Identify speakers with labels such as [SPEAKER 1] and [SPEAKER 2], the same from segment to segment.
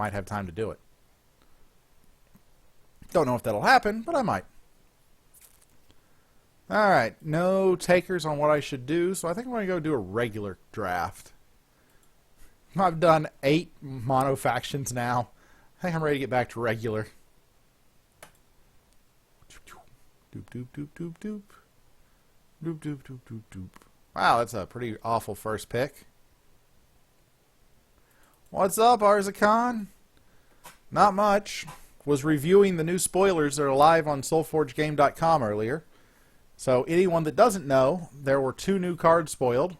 [SPEAKER 1] might have time to do it. Don't know if that'll happen, but I might. Alright, no takers on what I should do, so I think I'm going to go do a regular draft. I've done 8 mono factions now. I think I'm ready to get back to regular. Doop, doop, doop, doop, doop. Doop, doop, doop, doop, doop. Wow, that's a pretty awful first pick. What's up, Arzakhan? Not much. Was reviewing the new spoilers that are live on SolforgeGame.com earlier. So anyone that doesn't know, there were 2 new cards spoiled.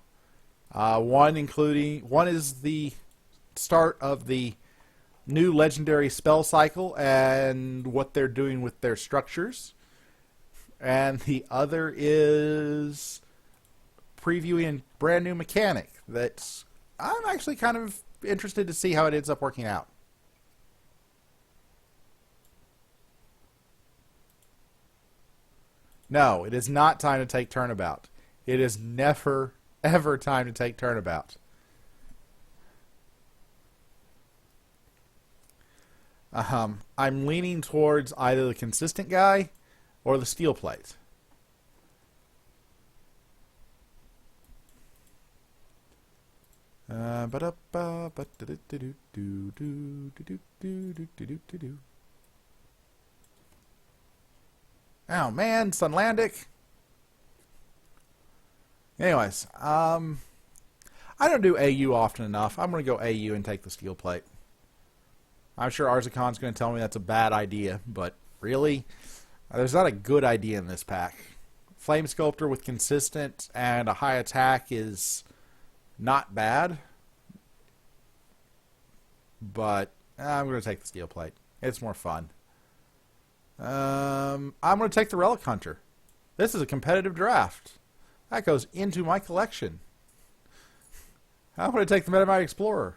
[SPEAKER 1] One is the start of the new legendary spell cycle and what they're doing with their structures. And the other is previewing a brand new mechanic that I'm actually kind of interested to see how it ends up working out. No, it is not time to take Turnabout. It is never, ever time to take Turnabout. I'm leaning towards either the consistent guy or the steel plate. Oh man, Sunlandic. Anyways, I don't do AU often enough. I'm going to go AU and take the steel plate. I'm sure Arzakhan's going to tell me that's a bad idea, but really, there's not a good idea in this pack. Flame Sculptor with consistent and a high attack is not bad, but I'm going to take the steel plate. It's more fun. I'm going to take the Relic Hunter. This is a competitive draft. That goes into my collection. I'm going to take the Metamind Explorer.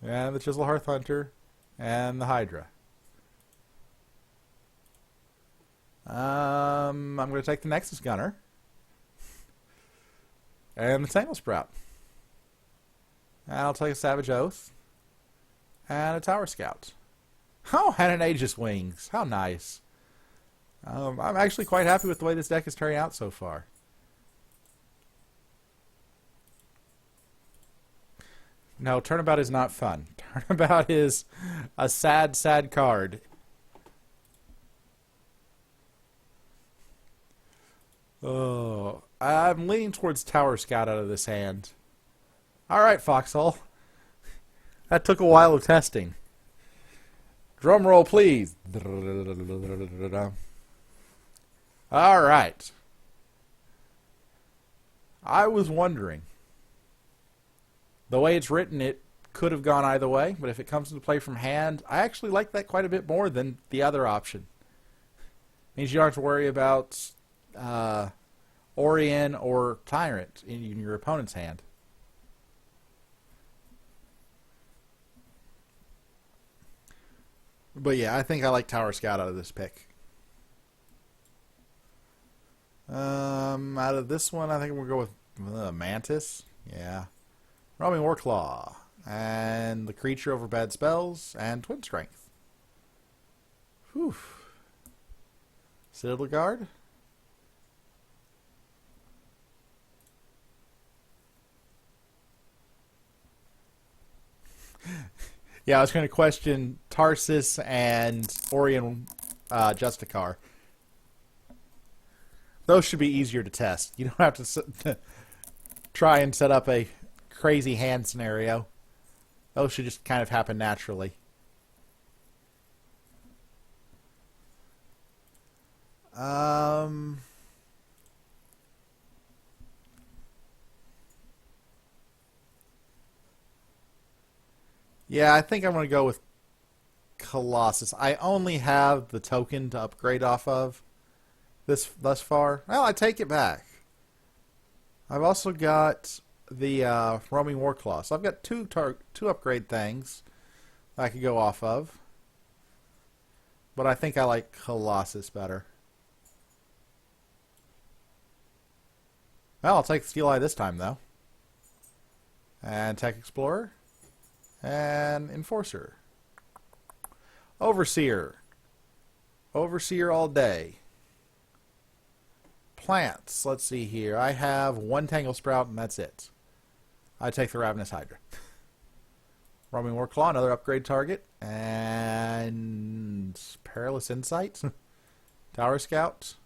[SPEAKER 1] And the Chisel Hearth Hunter. And the Hydra. I'm going to take the Nexus Gunner. And the Tangle Sprout. And I'll take a Savage Oath. And a Tower Scout. Oh, and an Aegis Wings. How nice. I'm actually quite happy with the way this deck is turning out so far. No, Turnabout is not fun. Turnabout is a sad, sad card. Oh, I'm leaning towards Tower Scout out of this hand. Alright, Foxhole. That took a while of testing. Drum roll, please. Alright. I was wondering. The way it's written, it could have gone either way, but if it comes into play from hand, I actually like that quite a bit more than the other option. Means you don't have to worry about Orion or Tyrant in your opponent's hand. But yeah, I think I like Tower Scout out of this pick. Out of this one, I think we'll go with Mantis. Yeah. Roaming Warclaw. And the creature over bad spells. And Twin Strength. Whew. Citadel Guard. Yeah, I was going to question Tarsus and Orion Justicar. Those should be easier to test. You don't have to try and set up a crazy hand scenario. Those should just kind of happen naturally. Yeah, I think I'm going to go with Colossus. I only have the token to upgrade off of thus far. Well, I take it back. I've also got the Roaming Warclaw. So I've got two upgrade things I could go off of. But I think I like Colossus better. Well, I'll take the Steel Eye this time, though. And Tech Explorer. And Enforcer. Overseer. Overseer all day. Plants. Let's see here. I have one Tangle Sprout, and that's it. I take the Ravenous Hydra. Roaming Warclaw, another upgrade target. And Perilous Insight. Tower Scout.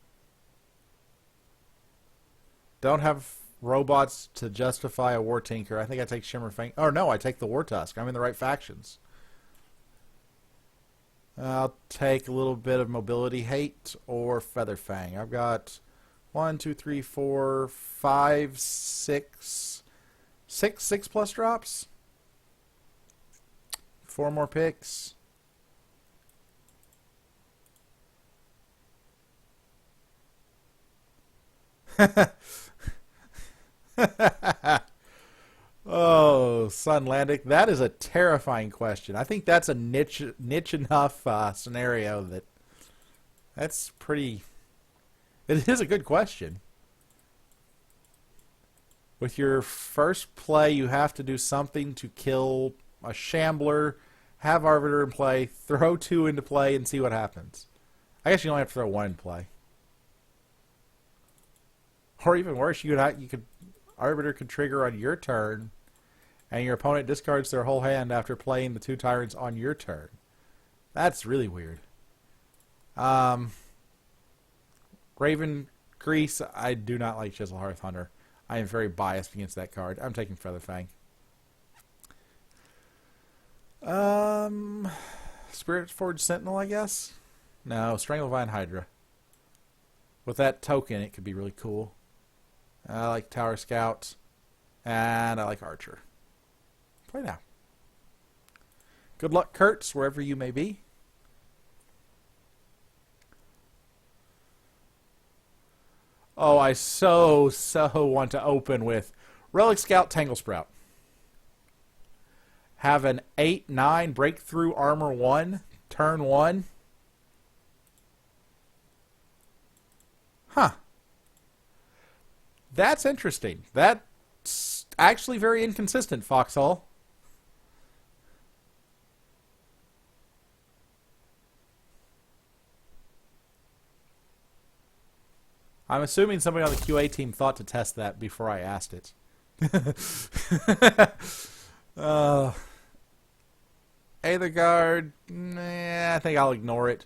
[SPEAKER 1] Don't have robots to justify a War Tinker. I think I take Shimmer Fang. Oh, no, I take the War Tusk. I'm in the right factions. I'll take a little bit of Mobility Hate or Feather Fang. I've got 1, 2, 3, 4, 5, 6 plus drops. 4 more picks. Oh, Sunlandic, that is a terrifying question. I think that's a niche enough scenario that's pretty. It is a good question. With your first play, you have to do something to kill a Shambler, have Arbiter in play, throw 2 into play, and see what happens. I guess you only have to throw 1 in play. Or even worse, you could Arbiter could trigger on your turn, and your opponent discards their whole hand after playing the 2 Tyrants on your turn. That's really weird. Raven Grease, I do not like Chiselhearth Hunter. I am very biased against that card. I'm taking Featherfang. Spiritforge Sentinel, I guess? No, Stranglevine Hydra. With that token, it could be really cool. I like Tower Scout, and I like Archer. Play now. Good luck, Kurtz, wherever you may be. Oh, I so want to open with Relic Scout Tangle Sprout. Have an 8/9 Breakthrough Armor 1, turn 1. Huh. That's interesting. That's actually very inconsistent, Foxhole. I'm assuming somebody on the QA team thought to test that before I asked it. Aether Guard, I think I'll ignore it.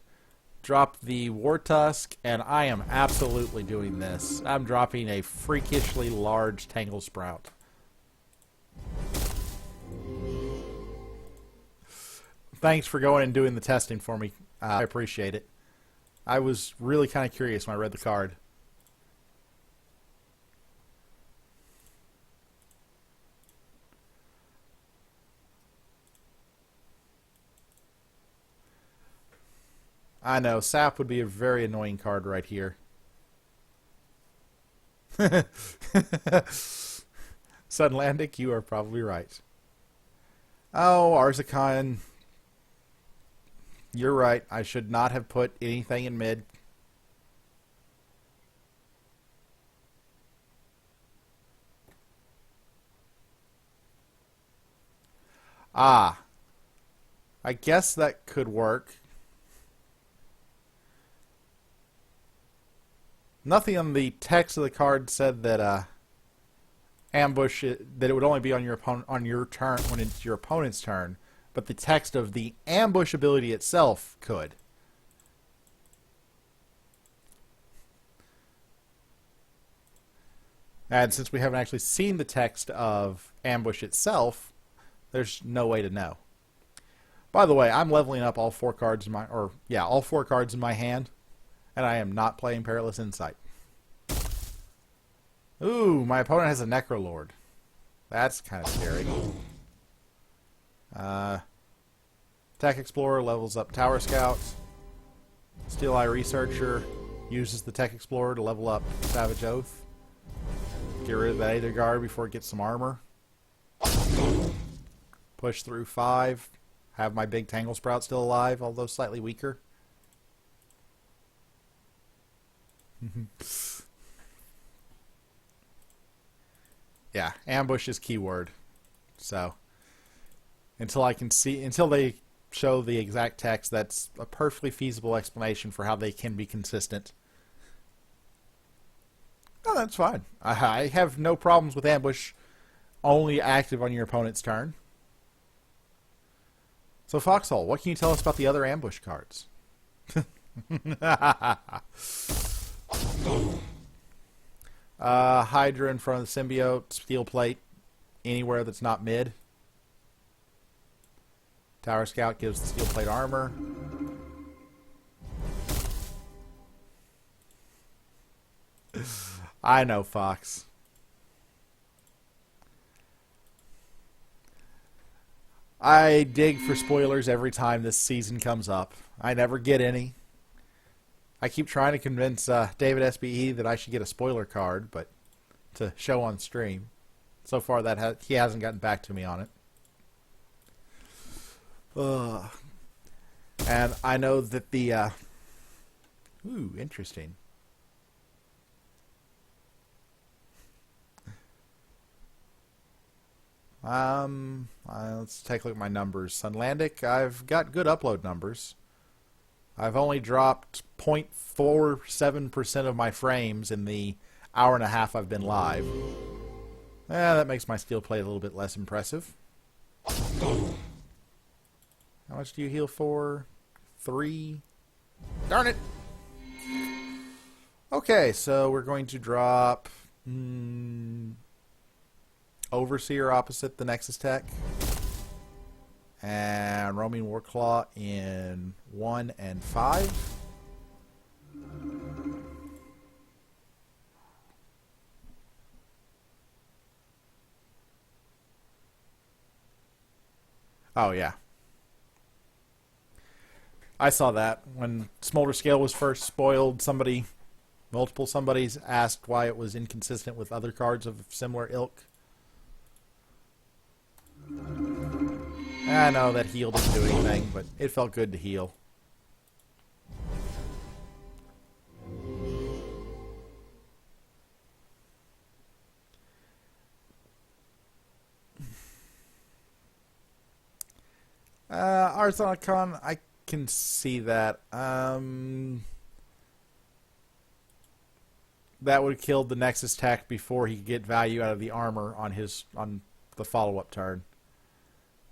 [SPEAKER 1] Drop the War Tusk, and I am absolutely doing this. I'm dropping a freakishly large Tangle Sprout. Thanks for going and doing the testing for me. I appreciate it. I was really kind of curious when I read the card. I know, Sap would be a very annoying card right here. Sunlandic, you are probably right. Oh, Arzakhan, you're right. I should not have put anything in mid. Ah, I guess that could work. Nothing on the text of the card said that ambush that it would only be on your turn when it's your opponent's turn, but the text of the ambush ability itself could. And since we haven't actually seen the text of ambush itself, there's no way to know. By the way, I'm leveling up all 4 cards in my all 4 cards in my hand. And I am not playing Perilous Insight. Ooh, my opponent has a Necrolord. That's kind of scary. Tech Explorer levels up Tower Scout. Steel Eye Researcher uses the Tech Explorer to level up Savage Oath. Get rid of that Aether Guard before it gets some armor. Push through 5. Have my big Tangle Sprout still alive, although slightly weaker. Yeah, ambush is keyword. So until they show the exact text, that's a perfectly feasible explanation for how they can be consistent. Oh, that's fine. I have no problems with ambush only active on your opponent's turn. So, Foxhole, what can you tell us about the other ambush cards? Hydra in front of the symbiote, steel plate anywhere that's not mid. Tower Scout gives the steel plate armor. I know, Fox. I dig for spoilers every time this season comes up. I never get any. I keep trying to convince David SBE that I should get a spoiler card, but to show on stream. So far, he hasn't gotten back to me on it. And I know that the... ooh, interesting. Let's take a look at my numbers. Sunlandic, I've got good upload numbers. I've only dropped 0.47% of my frames in the hour and a half I've been live. That makes my steel plate a little bit less impressive. How much do you heal for? 3. Darn it! Okay, so we're going to drop... Overseer opposite the Nexus Tech. And Roaming Warclaw in 1 and 5. Oh, yeah. I saw that. When Smolder Scale was first spoiled, multiple somebodies asked why it was inconsistent with other cards of similar ilk. I know that heal didn't do anything, but it felt good to heal. Arthronicon, I can see that. That would have killed the Nexus Tech before he could get value out of the armor on the follow-up turn.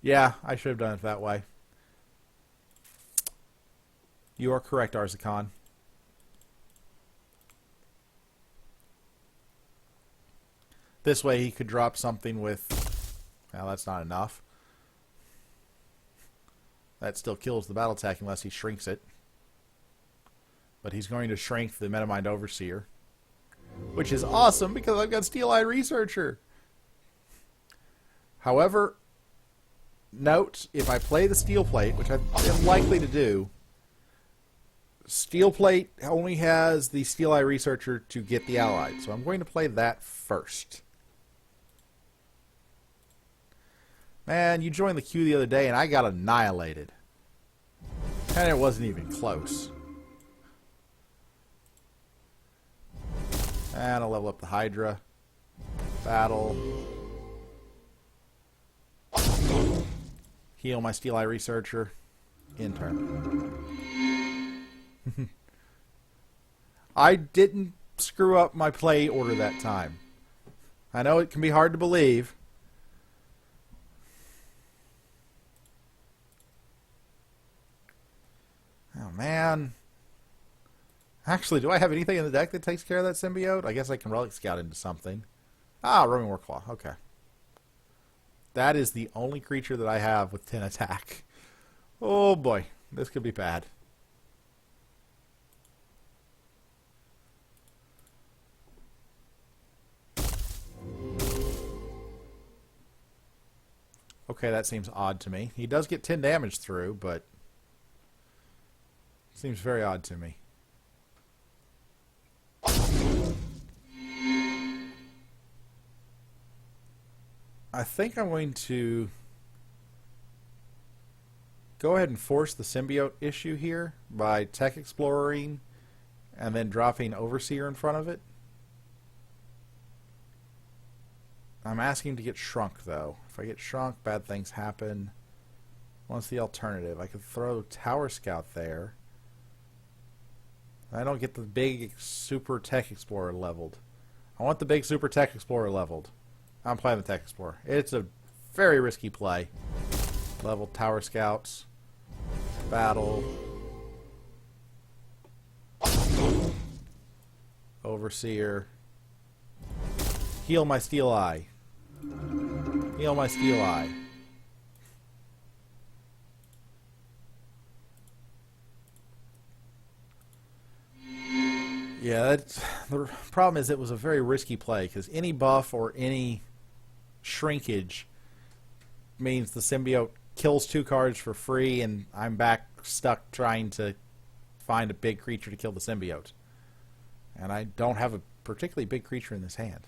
[SPEAKER 1] Yeah, I should have done it that way. You are correct, Arzakon. This way he could drop something with... Well, that's not enough. That still kills the battle attack unless he shrinks it. But he's going to shrink the Metamind Overseer. Which is awesome because I've got Steel-Eyed Researcher. However... Note, if I play the Steel Plate, which I am likely to do, Steel Plate only has the Steel-Eye Researcher to get the Allied, so I'm going to play that first. Man, you joined the queue the other day and I got annihilated. And it wasn't even close. And I'll level up the Hydra. Battle. Heal my Steel-Eye Researcher. In turn. I didn't screw up my play order that time. I know it can be hard to believe. Oh, man. Actually, do I have anything in the deck that takes care of that symbiote? I guess I can Relic Scout into something. Ah, Roaming Warclaw. Okay. That is the only creature that I have with 10 attack. Oh boy, this could be bad. Okay, that seems odd to me. He does get 10 damage through, but seems very odd to me. I think I'm going to go ahead and force the symbiote issue here by Tech Exploring and then dropping Overseer in front of it. I'm asking to get shrunk, though. If I get shrunk, bad things happen. What's the alternative? I could throw Tower Scout there. I don't get the big Super Tech Explorer leveled. I want the big Super Tech Explorer leveled. I'm playing the Tech Explorer. It's a very risky play. Level Tower Scouts. Battle. Overseer. Heal my Steel Eye. Heal my Steel Eye. Yeah, the problem is it was a very risky play because any buff or any shrinkage means the symbiote kills 2 cards for free and I'm back stuck trying to find a big creature to kill the symbiote. And I don't have a particularly big creature in this hand.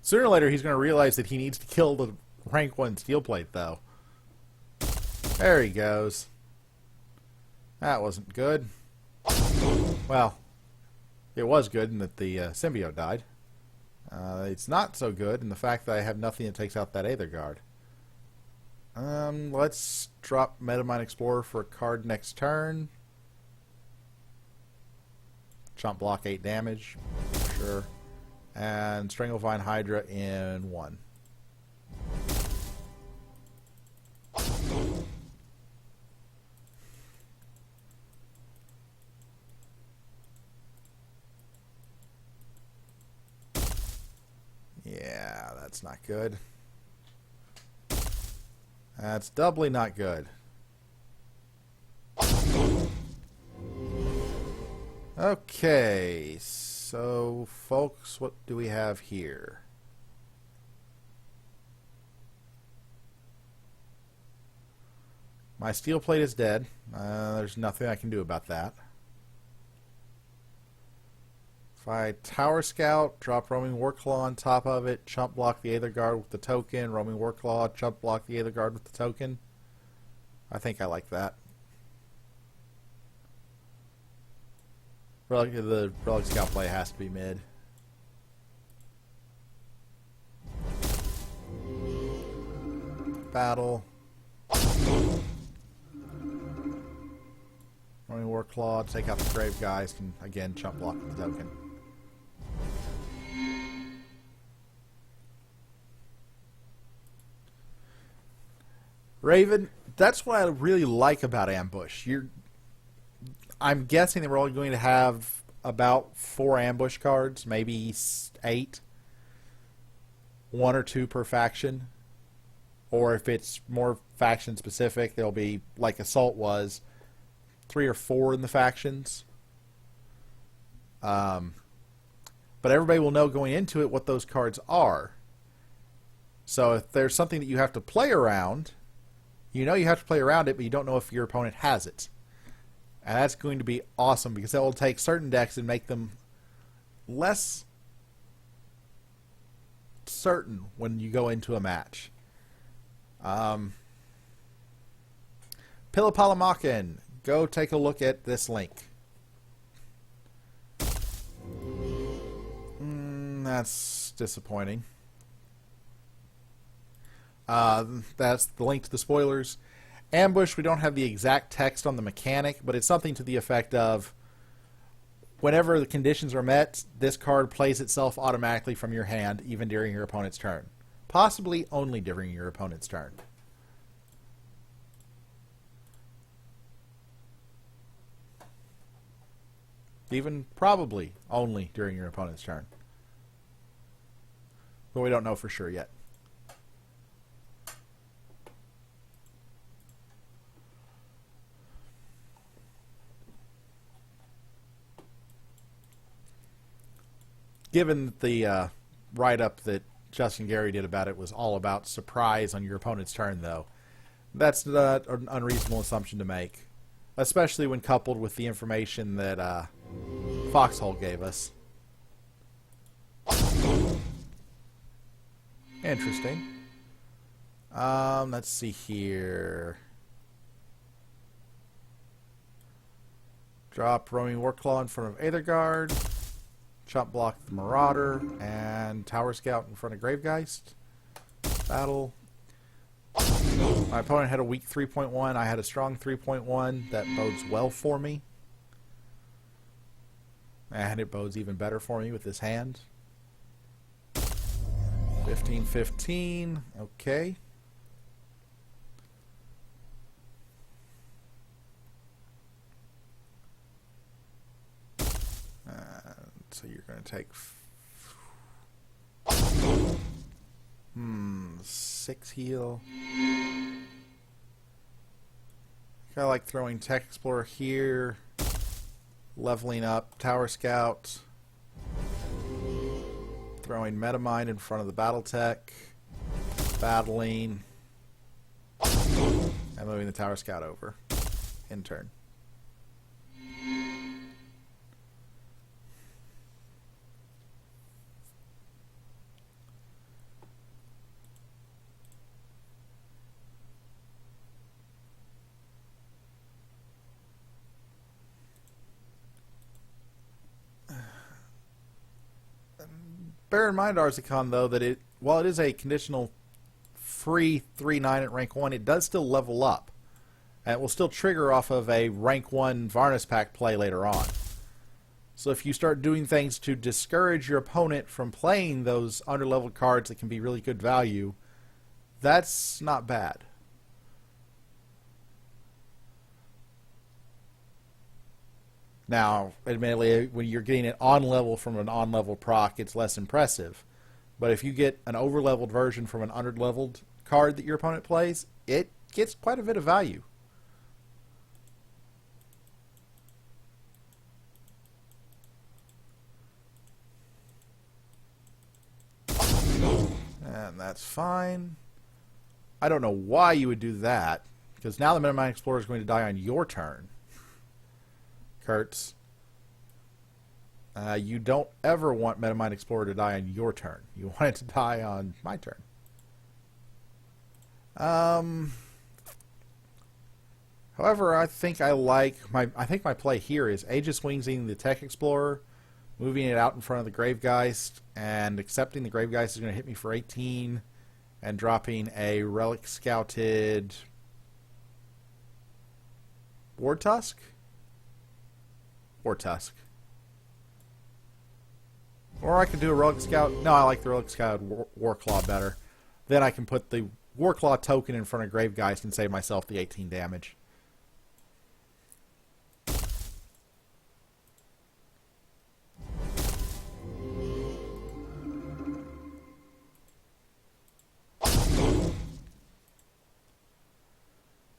[SPEAKER 1] Sooner or later he's going to realize that he needs to kill the rank 1 steel plate though. There he goes. That wasn't good. Well, it was good in that the symbiote died. It's not so good in the fact that I have nothing that takes out that Aether Guard. Let's drop Metamind Explorer for a card next turn. Chump block 8 damage. Sure. And Stranglevine Hydra in 1. Yeah, that's not good. That's doubly not good. Okay, so folks, what do we have here? My steel plate is dead. There's nothing I can do about that. If I Tower Scout, drop Roaming Warclaw on top of it, chump block the Aether Guard with the token, Roaming Warclaw, chump block the Aether Guard with the token. I think I like that. The Relic Scout play has to be mid. Battle. Roaming Warclaw, take out the Grave Guys, can again chump block with the token. Raven, that's what I really like about Ambush. I'm guessing that we're only going to have about 4 ambush cards, maybe 8. 1 or 2 per faction. Or if it's more faction specific, there'll be, like Assault was, 3 or 4 in the factions. But everybody will know going into it what those cards are. So if there's something that you have to play around, you know you have to play around it, but you don't know if your opponent has it. And that's going to be awesome because that will take certain decks and make them less certain when you go into a match. Pillapalamakan, go take a look at this link. That's disappointing. That's the link to the spoilers. Ambush, we don't have the exact text on the mechanic, but it's something to the effect of whenever the conditions are met, this card plays itself automatically from your hand, even during your opponent's turn. Possibly only during your opponent's turn. Even probably only during your opponent's turn. But we don't know for sure yet. Given the write-up that Justin Gary did about it was all about surprise on your opponent's turn, though, that's not an unreasonable assumption to make, especially when coupled with the information that Foxhole gave us. Interesting. Let's see here. Drop Roaming Warclaw in front of Aether Guard. Chump block the Marauder and Tower Scout in front of Gravegeist. Battle. My opponent had a weak 3.1. I had a strong 3.1. That bodes well for me. And it bodes even better for me with this hand. 15-15. Okay. So you're going to take 6 heal. I like throwing Tech Explorer here, leveling up Tower Scout, throwing Metamind in front of the Battletech, battling, and moving the Tower Scout over in turn. Bear in mind, Arzakon, though, that while it is a conditional free 3/9 at rank 1, it does still level up. And it will still trigger off of a rank 1 Varnis Pack play later on. So if you start doing things to discourage your opponent from playing those underleveled cards that can be really good value, that's not bad. Now, admittedly, when you're getting it on level from an on level proc, it's less impressive. But if you get an over leveled version from an under leveled card that your opponent plays, it gets quite a bit of value. And that's fine. I don't know why you would do that, because now the Metamind Explorer is going to die on your turn. Kurtz, you don't ever want Metamind Explorer to die on your turn. You want it to die on my turn. However, I think my play here is Aegis Wingsing the Tech Explorer, moving it out in front of the Gravegeist, and accepting the Gravegeist is going to hit me for 18, and dropping a Relic Scouted War Tusk? War Tusk. Or I could do a Relic Scout. No, I like the Relic Scout War Claw better. Then I can put the War Claw token in front of Gravegeist and save myself the 18 damage.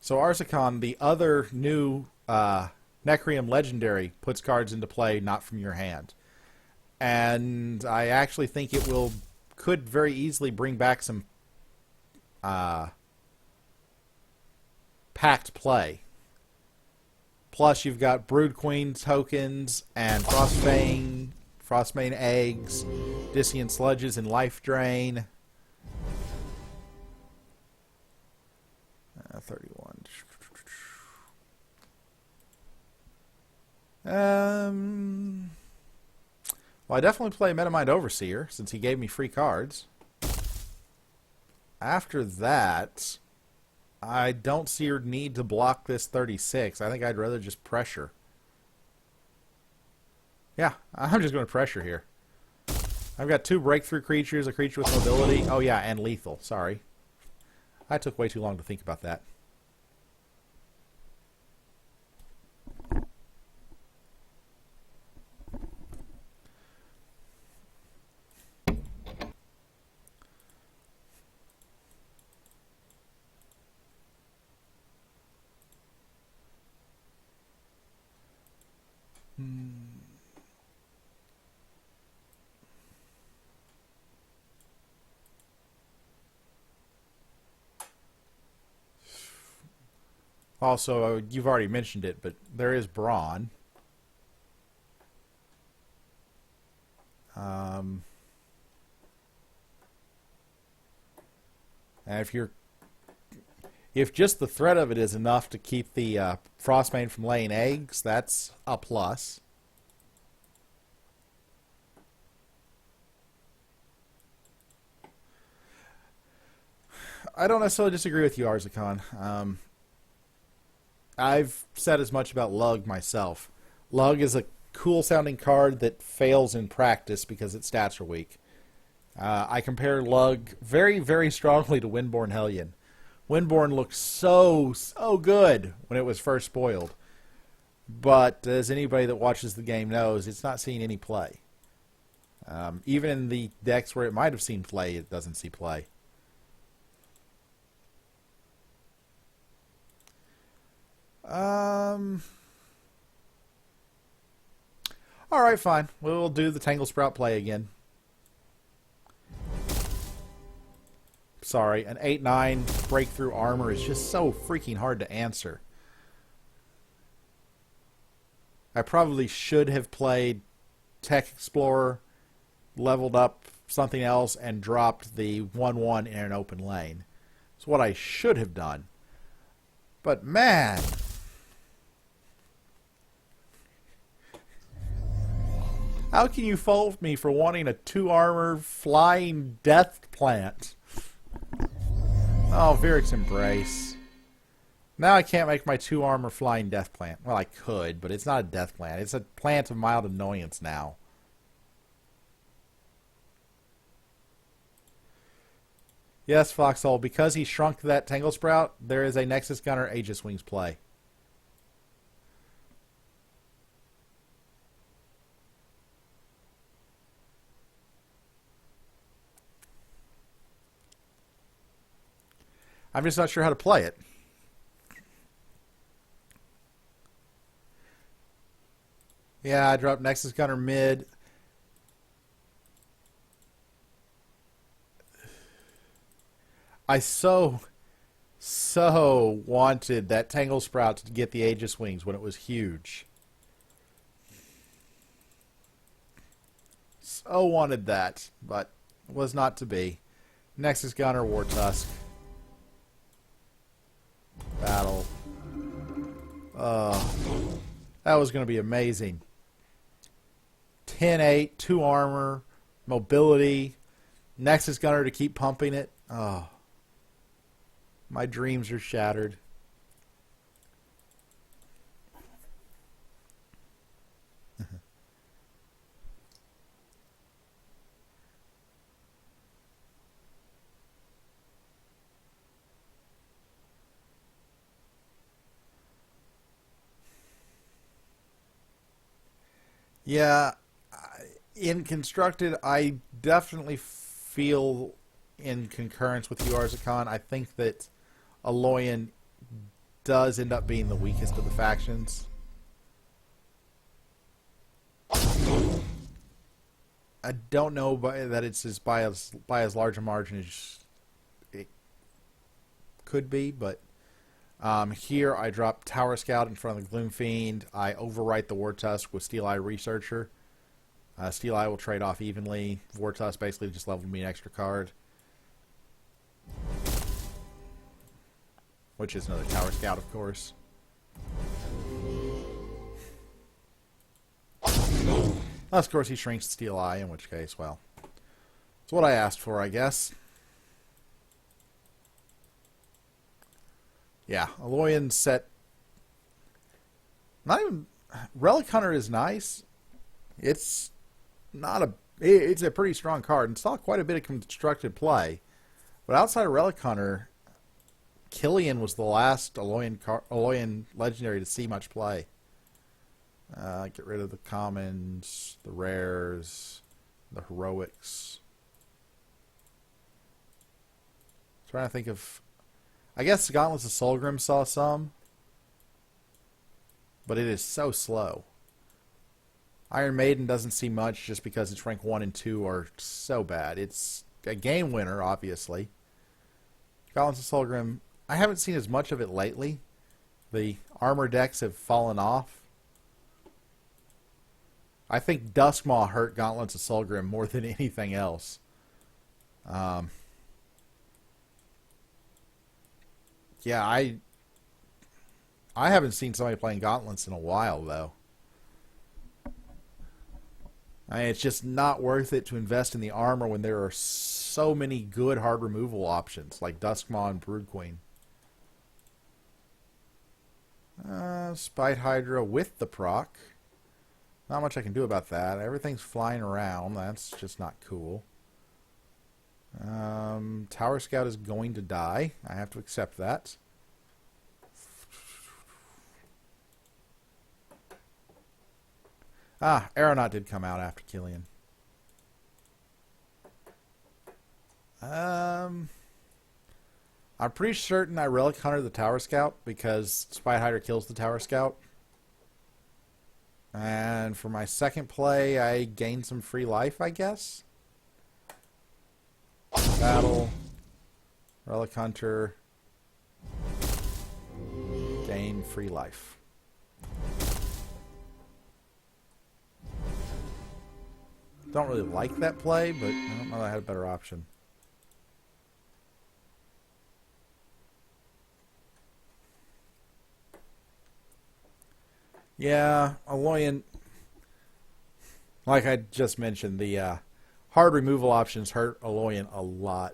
[SPEAKER 1] So Arzakon, the other new Necreum Legendary, puts cards into play not from your hand. And I actually think it could very easily bring back some packed play. Plus you've got Brood Queen tokens and Frostbane eggs, Dissient Sludges, and Life Drain. 31. Well, I definitely play Metamind Overseer, since he gave me free cards. After that, I don't see your need to block this 36. I think I'd rather just pressure. Yeah, I'm just going to pressure here. I've got 2 breakthrough creatures, a creature with mobility. Oh yeah, and lethal. Sorry. I took way too long to think about that. Also, you've already mentioned it, but there is Brawn. And if just the threat of it is enough to keep the Frostbane from laying eggs, that's a plus. I don't necessarily disagree with you, Arzakhan. I've said as much about Lug myself. Lug is a cool-sounding card that fails in practice because its stats are weak. I compare Lug very, very strongly to Windborn Hellion. Windborn looked so good when it was first spoiled. But as anybody that watches the game knows, it's not seeing any play. Even in the decks where it might have seen play, it doesn't see play. Alright, fine. We'll do the Tangle Sprout play again. Sorry, an 8-9 breakthrough armor is just so freaking hard to answer. I probably should have played Tech Explorer, leveled up something else, and dropped the 1-1 in an open lane. It's what I should have done. But man... how can you fault me for wanting a 2-armor flying death plant? Oh, Vyric's Embrace. Now I can't make my 2-armor flying death plant. Well, I could, but it's not a death plant. It's a plant of mild annoyance now. Yes, Foxhole, because he shrunk that Tangle Sprout, there is a Nexus Gunner Aegis Wings play. I'm just not sure how to play it. Yeah, I dropped Nexus Gunner mid. I so wanted that Tangle Sprout to get the Aegis Wings when it was huge. So wanted that, but was not to be. Nexus Gunner, War Tusk. Battle. That was going to be amazing. 10-8, 2 armor, mobility, Nexus Gunner to keep pumping it. Oh. My dreams are shattered. Yeah, in Constructed, I definitely feel in concurrence with you, Arzakhan. I think that Aloyan does end up being the weakest of the factions. I don't know that it's by as large a margin as it could be, but here I drop Tower Scout in front of the Gloom Fiend. I overwrite the War Tusk with Steel Eye Researcher. Steel Eye will trade off evenly. War Tusk basically just leveled me an extra card, which is another Tower Scout, of course. Unless, of course, he shrinks Steel Eye, in which case, well, it's what I asked for, I guess. Yeah, Aloyan set... not even... Relic Hunter is nice. It's not a... it's a pretty strong card and saw quite a bit of constructed play. But outside of Relic Hunter, Killian was the last Aloyan legendary to see much play. Get rid of the commons, the rares, the heroics. Trying to think of... I guess Gauntlets of Solgrim saw some, but it is so slow. Iron Maiden doesn't see much just because its rank 1 and 2 are so bad. It's a game winner, obviously. Gauntlets of Solgrim, I haven't seen as much of it lately. The armor decks have fallen off. I think Duskmaw hurt Gauntlets of Solgrim more than anything else. Yeah, I haven't seen somebody playing Gauntlets in a while, though. I mean, it's just not worth it to invest in the armor when there are so many good hard removal options, like Duskmaw and Brood Queen. Spite Hydra with the proc. Not much I can do about that. Everything's flying around. That's just not cool. Tower Scout is going to die. I have to accept that. Aeronaut did come out after Killian. I'm pretty certain I Relic Hunter the Tower Scout because Spite Hydra kills the Tower Scout. And for my second play, I gain some free life, I guess. Battle. Relic Hunter. Gain free life. Don't really like that play, but I don't know that I had a better option. Yeah, Aloyan, like I just mentioned, the hard removal options hurt Aloyan a lot.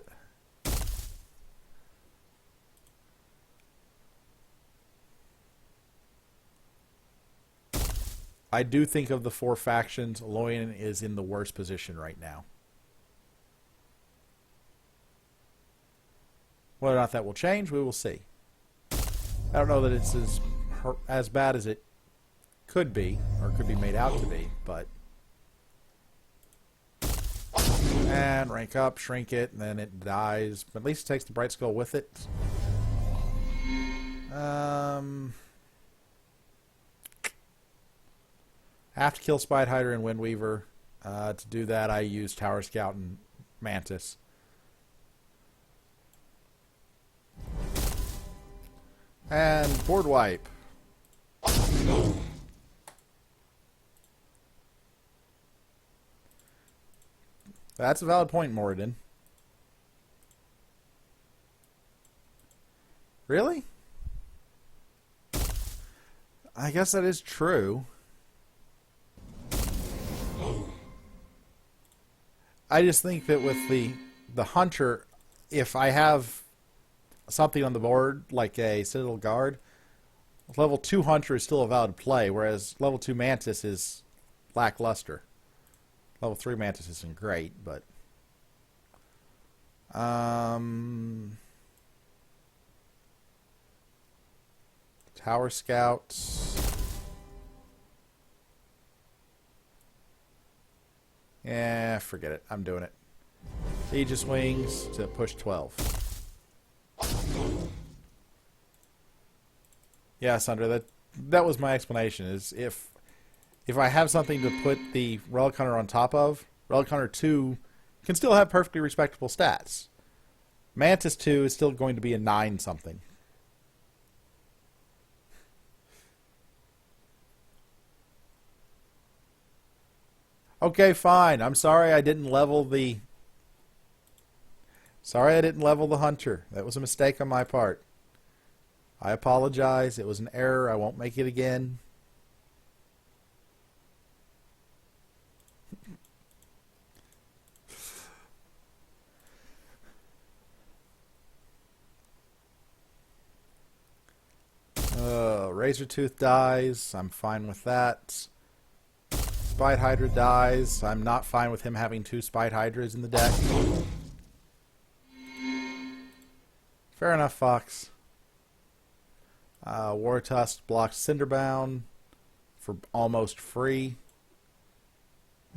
[SPEAKER 1] I do think of the four factions, Aloyan is in the worst position right now. Whether or not that will change, we will see. I don't know that it's as bad as it could be, or could be made out to be, but... And rank up, shrink it, and then it dies. But at least it takes the Bright Skull with it. I have to kill Spite Hydra and Windweaver. To do that, I use Tower Scout and Mantis. And board wipe. That's a valid point, Moradin. Really? I guess that is true. I just think that with the Hunter, if I have something on the board, like a Citadel Guard, level 2 Hunter is still a valid play, whereas level 2 Mantis is lackluster. Level 3 Mantis isn't great, but... Tower Scouts. Yeah, forget it. I'm doing it. Aegis Wings to push 12. Yeah, Sandra, that was my explanation, is if I have something to put the Relic Hunter on top of, Relic Hunter 2 can still have perfectly respectable stats. Mantis 2 is still going to be a 9-something. Okay, fine. I'm sorry I didn't level the... Sorry I didn't level the Hunter. That was a mistake on my part. I apologize. It was an error. I won't make it again. Razortooth dies. I'm fine with that. Spite Hydra dies. I'm not fine with him having 2 Spite Hydras in the deck. Fair enough, Fox. Wartusk blocks Cinderbound for almost free.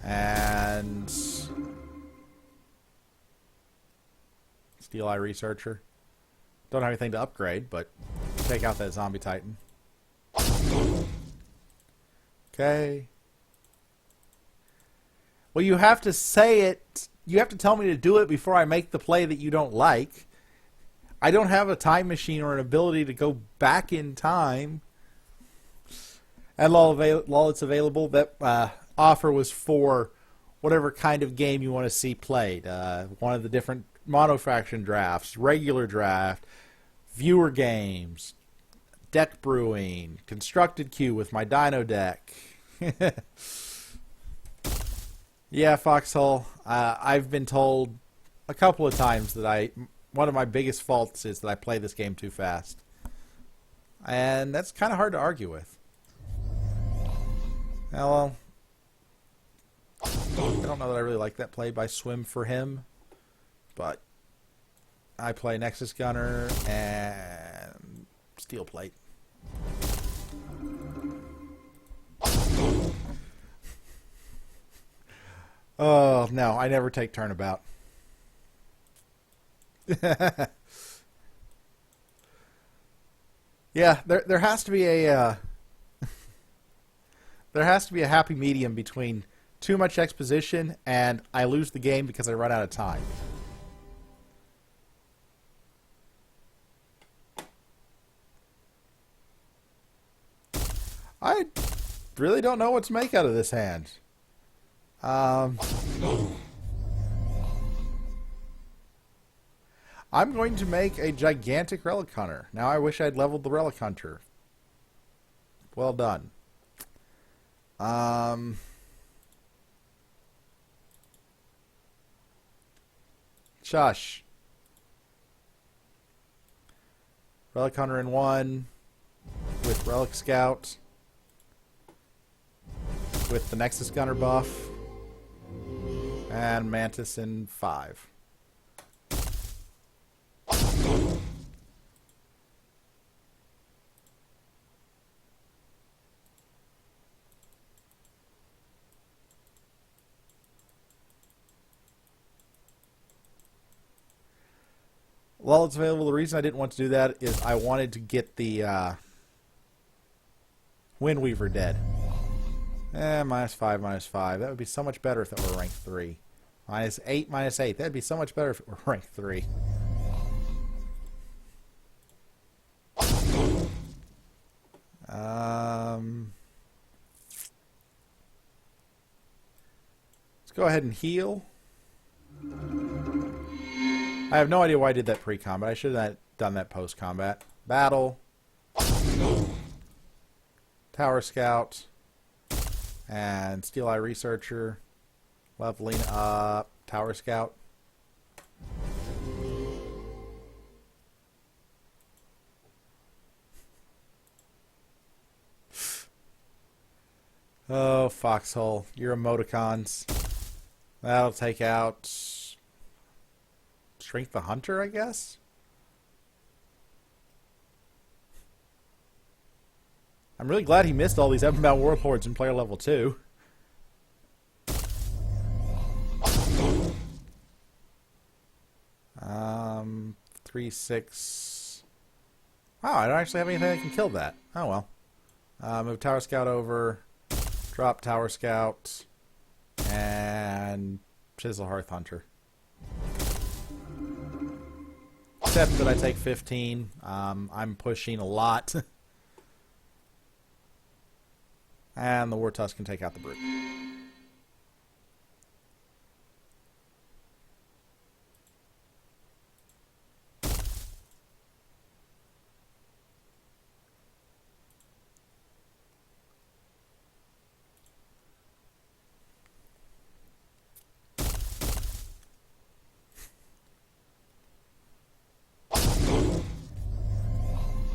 [SPEAKER 1] And... Steel Eye Researcher. Don't have anything to upgrade, but take out that Zombie Titan. Okay. Well, you have to say it. You have to tell me to do it before I make the play that you don't like. I don't have a time machine or an ability to go back in time. And while it's available, that offer was for whatever kind of game you want to see played. One of the different mono-faction drafts, regular draft, viewer games, deck brewing, constructed queue with my Dino deck. Yeah, Foxhole. I've been told a couple of times that one of my biggest faults is that I play this game too fast. And that's kind of hard to argue with. Well, I don't know that I really like that play by Swim for him, but I play Nexus Gunner and Steel Plate. Oh, no, I never take turnabout. Yeah, there has to be a there has to be a happy medium between too much exposition and I lose the game because I run out of time. I really don't know what to make out of this hand. I'm going to make a gigantic Relic Hunter. Now I wish I'd leveled the Relic Hunter. Well done. Shush. Relic Hunter in 1 with Relic Scout with the Nexus Gunner buff and Mantis in 5. While it's available, the reason I didn't want to do that is I wanted to get the Windweaver dead. -5, -5. That would be so much better if it were rank 3. -8, -8. That'd be so much better if it were rank 3. Let's go ahead and heal. I have no idea why I did that pre-combat. I should have done that post-combat. Battle. Tower Scout. And Steel Eye Researcher. Leveling up. Tower Scout. Oh, Foxhole. Your emoticons. That'll take out Strength the Hunter, I guess? I'm really glad he missed all these Evanbound Warlords in player level 2. Um, 3, 6. Wow, I don't actually have anything that can kill that. Oh well. Move Tower Scout over. Drop Tower Scout. And Chisel Hearth Hunter. Except that I take 15. I'm pushing a lot. And the War Tusk can take out the Brute.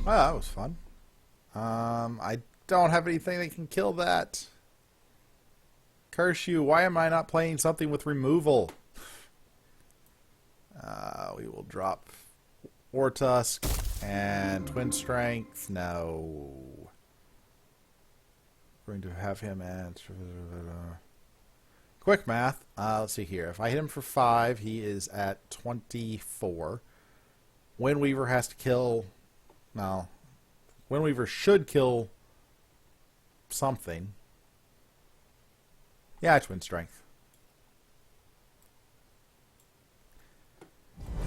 [SPEAKER 1] Well, that was fun. I don't have anything that can kill that. Curse you, why am I not playing something with removal? We will drop War Tusk and Twin Strength. No. We're going to have him at... Quick math. Let's see here. If I hit him for 5, he is at 24. Windweaver has to kill... No. Windweaver should kill something. Yeah, Twin Strength.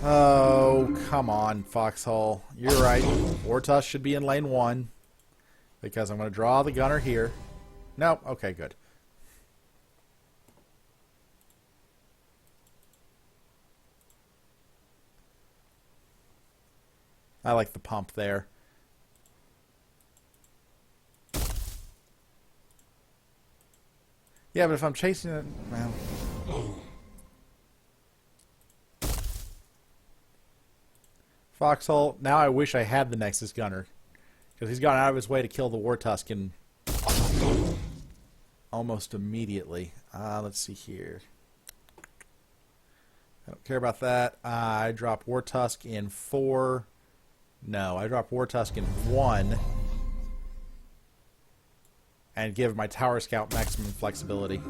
[SPEAKER 1] Oh, come on, Foxhole. You're right. War Tusk should be in lane 1. Because I'm going to draw the gunner here. Nope. Okay, good. I like the pump there. Yeah, but if I'm chasing it... Well... Foxhole. Now I wish I had the Nexus Gunner, because he's gone out of his way to kill the War Tusken almost immediately. Let's see here. I don't care about that. I drop War Tusk in 4. No, I drop War Tusk in 1. And give my Tower Scout maximum flexibility.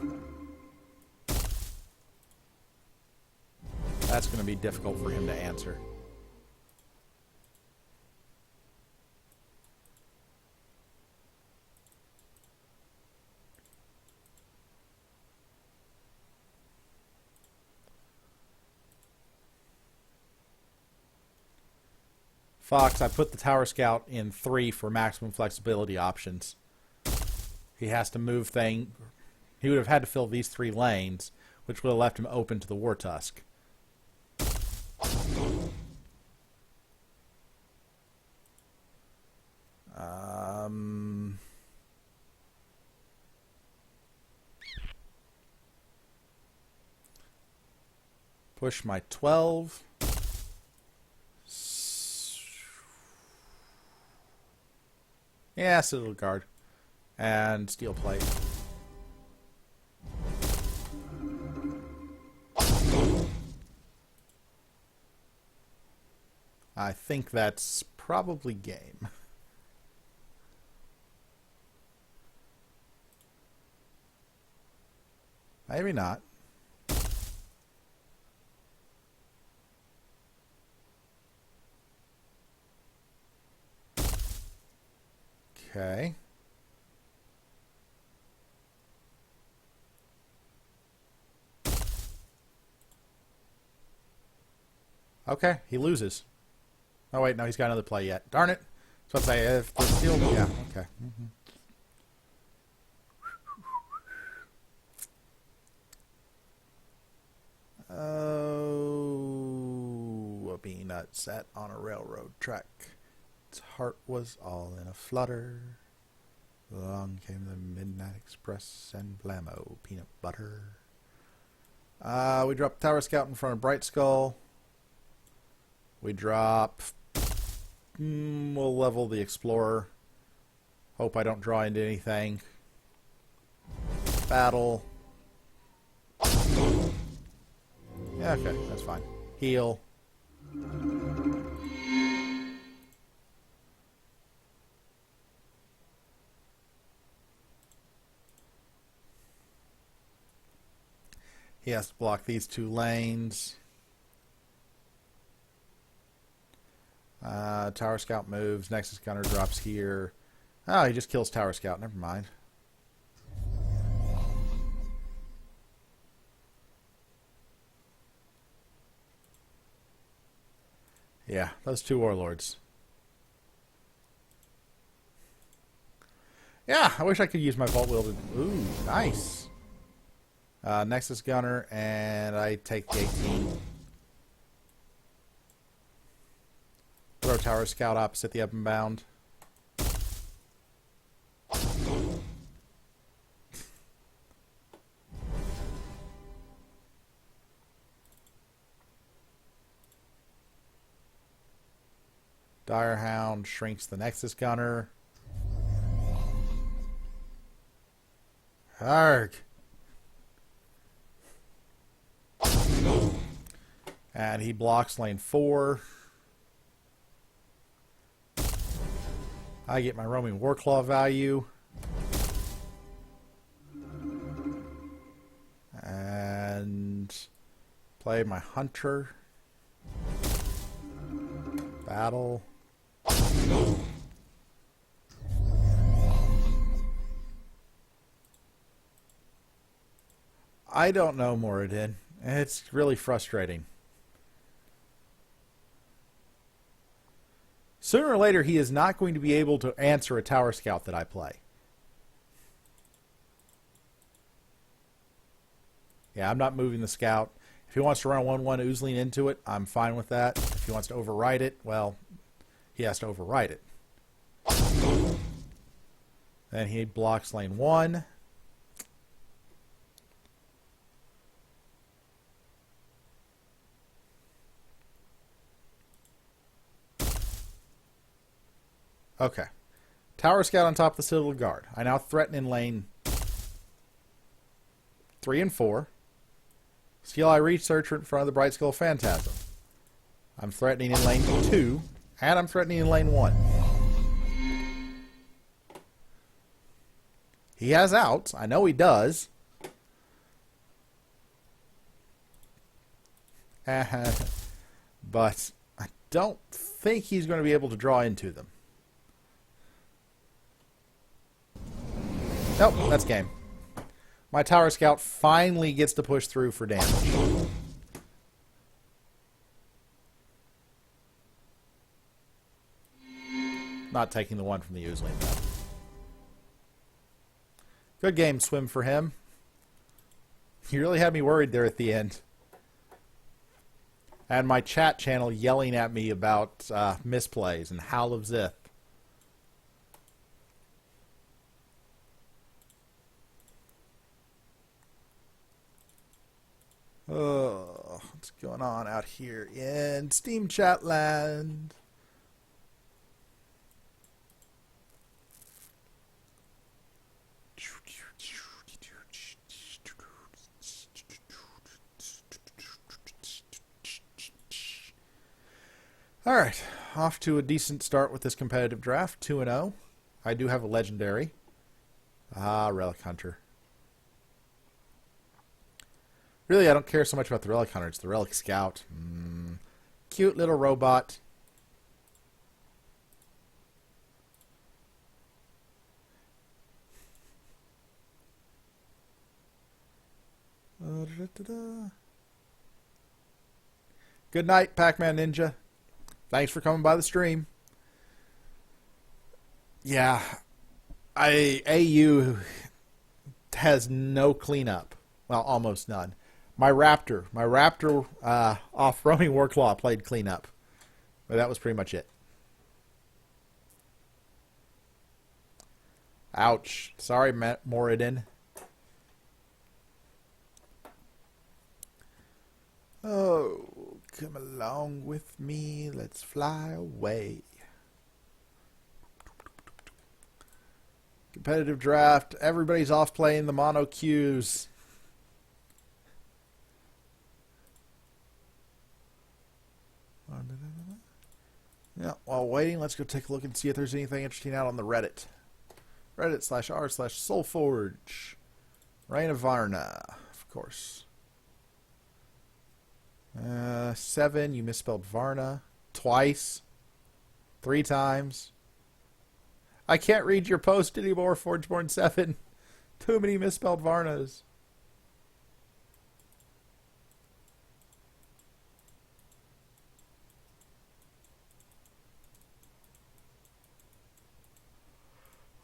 [SPEAKER 1] That's going to be difficult for him to answer. Fox, I put the Tower Scout in 3 for maximum flexibility options. He has to move thing. He would have had to fill these 3 lanes, which would have left him open to the War Tusk. Push my 12. Yeah, Citadel Guard. And Steel Plate. I think that's probably game. Maybe not. Okay. Okay, he loses. Oh wait, no, he's got another play yet. Darn it! So I'd say if the steel, yeah, okay. Oh, a peanut sat on a railroad track. Its heart was all in a flutter. Along came the Midnight Express and blammo, peanut butter. We drop Tower Scout in front of Bright Skull. We drop... we'll level the Explorer. Hope I don't draw into anything. Battle. Yeah, okay, that's fine. Heal. He has to block these 2 lanes. Tower Scout moves. Nexus Gunner drops here. Oh, he just kills Tower Scout. Never mind. Yeah, those 2 Warlords. Yeah, I wish I could use my Vault Wielded. Ooh, nice. Nexus Gunner, and I take the 18. Throw Tower Scout opposite the up and bound. Direhound shrinks the Nexus Gunner. Arg! And he blocks lane 4. I get my roaming Warclaw value. And play my Hunter. Battle. I don't know, Moradin. It's really frustrating. Sooner or later, he is not going to be able to answer a Tower Scout that I play. Yeah, I'm not moving the Scout. If he wants to run a 1-1 Oozling into it, I'm fine with that. If he wants to override it, well, he has to override it. Then he blocks lane 1. Okay. Tower Scout on top of the Citadel Guard. I now threaten in lane 3 and 4. Steel Eye Researcher in front of the Bright Skull Phantasm. I'm threatening in lane 2, and I'm threatening in lane 1. He has outs. I know he does. But I don't think he's going to be able to draw into them. Nope, that's game. My Tower Scout finally gets to push through for damage. Not taking the one from the Oozling, though. Good game, Swim, for him. You really had me worried there at the end. And my chat channel yelling at me about misplays and Howl of Zith. Oh, what's going on out here in Steam Chat Land? Alright, off to a decent start with this competitive draft, 2-0. I do have a legendary. Relic Hunter. Really, I don't care so much about the Relic Hunter. It's the Relic Scout. Cute little robot. Good night, Pac-Man Ninja. Thanks for coming by the stream. Yeah, AU has no cleanup. Well, almost none. My Raptor off Roaming Warclaw played cleanup. But that was pretty much it. Ouch. Sorry, Moradin. Oh, come along with me. Let's fly away. Competitive draft. Everybody's off playing the mono queues. Yeah, while waiting, let's go take a look and see if there's anything interesting out on the Reddit. Reddit.r/Solforge. Reign of Varna, of course. 7, you misspelled Varna. Twice. 3 times. I can't read your post anymore, Forgeborn7. Too many misspelled Varnas.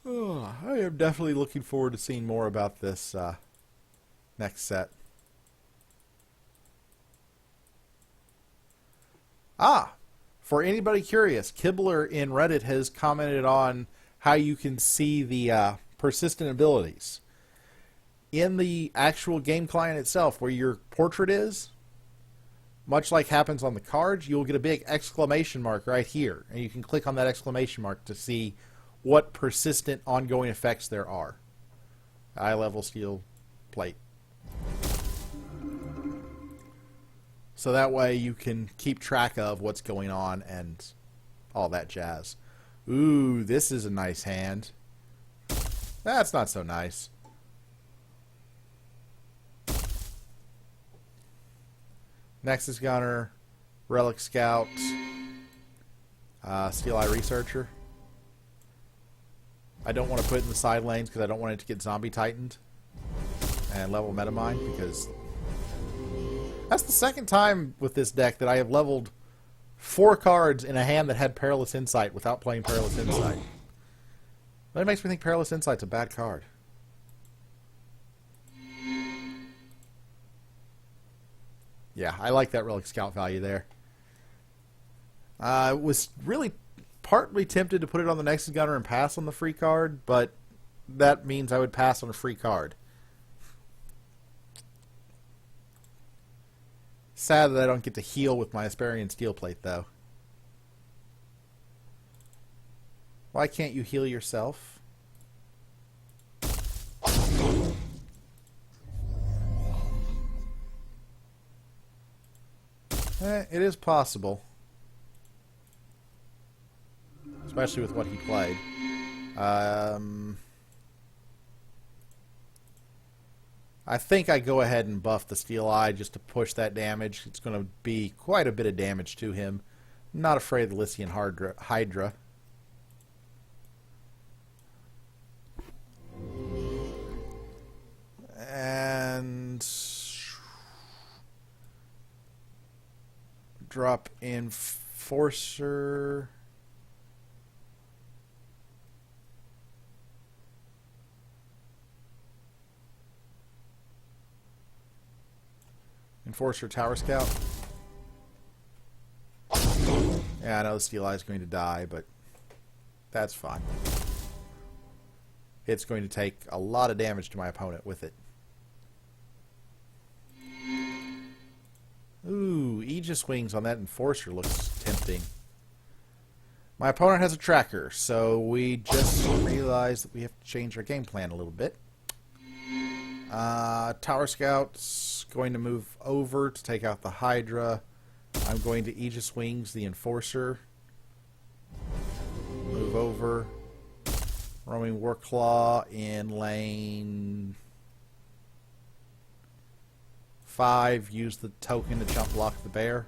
[SPEAKER 1] Oh, I am definitely looking forward to seeing more about this next set. For anybody curious, Kibler in Reddit has commented on how you can see the persistent abilities. In the actual game client itself, where your portrait is, much like happens on the cards, you'll get a big exclamation mark right here. And you can click on that exclamation mark to see what persistent ongoing effects there are. Eye level steel plate. So that way you can keep track of what's going on and all that jazz. Ooh, this is a nice hand. That's not so nice. Nexus Gunner, Relic Scout, Steel Eye Researcher. I don't want to put it in the side lanes because I don't want it to get zombie tightened and level Metamine, because that's the second time with this deck that I have leveled 4 cards in a hand that had Perilous Insight without playing Perilous Insight. That makes me think Perilous Insight's a bad card. Yeah, I like that Relic Scout value there. I was really partly tempted to put it on the Nexus Gunner and pass on the free card, but that means I would pass on a free card. Sad that I don't get to heal with my Asperian Steel Plate, though. Why can't you heal yourself? It is possible. Especially with what he played. I think I go ahead and buff the Steel Eye just to push that damage. It's going to be quite a bit of damage to him. Not afraid of the Lycian Hydra. And drop Enforcer. Enforcer Tower Scout. Yeah, I know the Steel Eye is going to die, but that's fine. It's going to take a lot of damage to my opponent with it. Ooh, Aegis Wings on that Enforcer looks tempting. My opponent has a tracker, so we just realized that we have to change our game plan a little bit. Tower Scout's going to move over to take out the Hydra. I'm going to Aegis Wings the Enforcer. Move over. Roaming Warclaw in lane 5. Use the token to jump block the bear.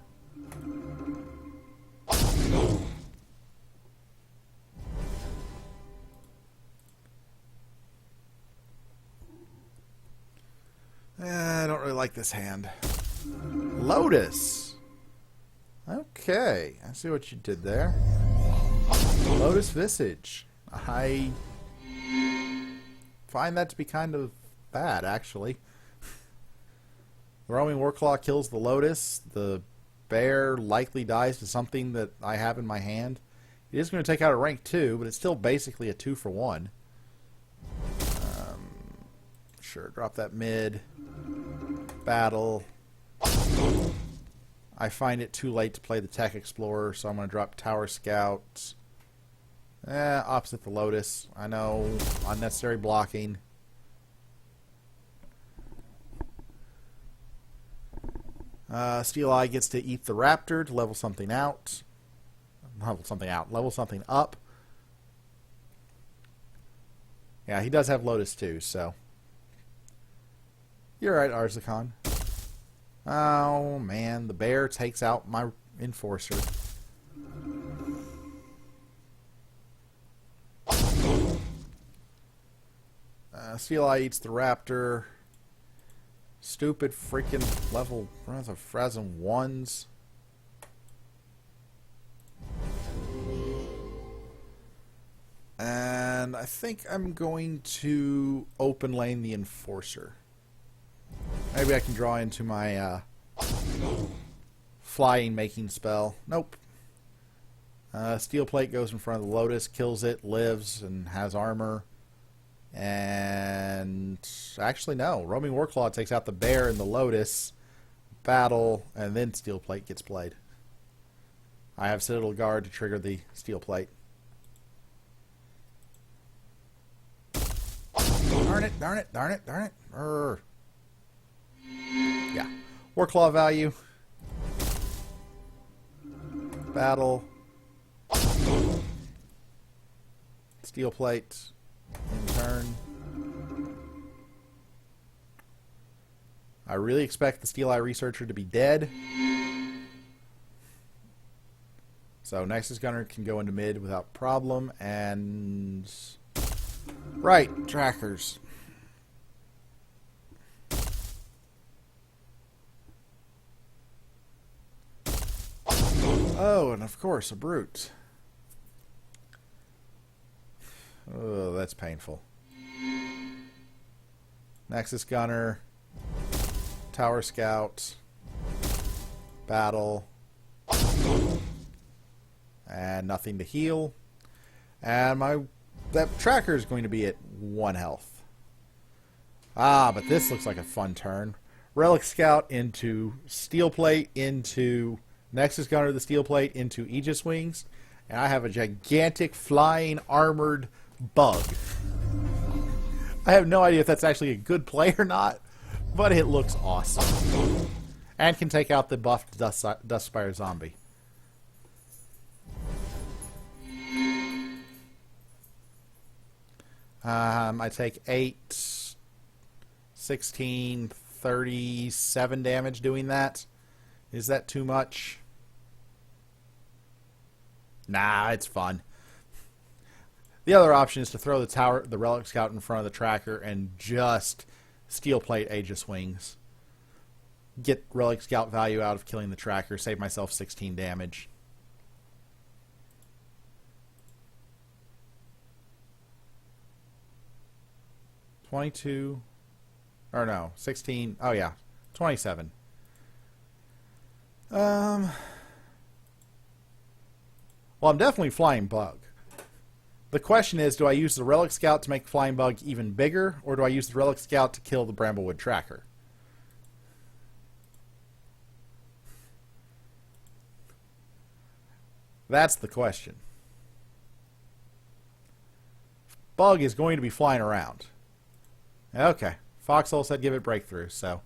[SPEAKER 1] I don't really like this hand. Lotus! Okay, I see what you did there. Lotus Visage. I find that to be kind of bad, actually. The Roaming Warclaw kills the Lotus. The bear likely dies to something that I have in my hand. It is going to take out a rank 2, but it's still basically a 2-for-1. Sure, drop that mid. Battle. I find it too late to play the Tech Explorer, so I'm going to drop Tower Scout. Opposite the Lotus. I know, unnecessary blocking. Steel Eye gets to eat the Raptor to level something out. Level something up. Yeah, he does have Lotus too, so. You're right, Arzakhan. Oh, man. The bear takes out my Enforcer. Steel Eye eats the Raptor. Stupid freaking level runs of Frazem 1s. And I think I'm going to open lane the Enforcer. Maybe I can draw into my flying making spell. Nope. Steel Plate goes in front of the Lotus, kills it, lives, and has armor. And actually, no. Roaming Warclaw takes out the bear and the Lotus. Battle, and then Steel Plate gets played. I have Citadel Guard to trigger the Steel Plate. Darn it, darn it, darn it, darn it. Urgh. Yeah. Warclaw value. Battle. Steel Plate. In turn. I really expect the Steel Eye Researcher to be dead. So Nexus Gunner can go into mid without problem. And... right, trackers. Oh, and of course, a brute. Oh, that's painful. Nexus Gunner. Tower Scout. Battle. And nothing to heal. And that tracker is going to be at 1 health. Ah, but this looks like a fun turn. Relic Scout into Steel Plate into Nexus Gunner the Steel Plate into Aegis Wings. And I have a gigantic flying armored bug. I have no idea if that's actually a good play or not, but it looks awesome. And can take out the buffed Dustspire zombie. I take 8, 16, 37 damage doing that. Is that too much? Nah, it's fun. The other option is to throw the Relic Scout in front of the tracker and just steel plate Aegis Wings. Get Relic Scout value out of killing the tracker, save myself 16 damage. $22, or no, 16, oh yeah, 27. Well, I'm definitely Flying Bug. The question is, do I use the Relic Scout to make Flying Bug even bigger, or do I use the Relic Scout to kill the Bramblewood Tracker? That's the question. Bug is going to be flying around. Okay, Foxhole said give it breakthrough, so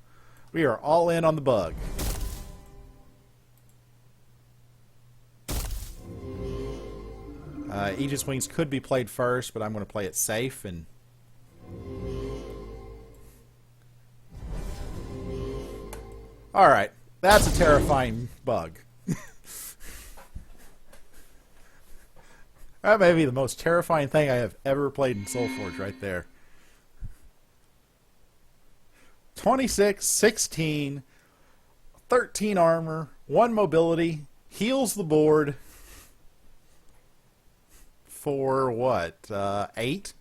[SPEAKER 1] we are all in on the Bug. Aegis Wings could be played first, but I'm going to play it safe and... Alright, that's a terrifying Bug. That may be the most terrifying thing I have ever played in Solforge right there. 26, 16, 13 armor, 1 mobility, heals the board for what? 8?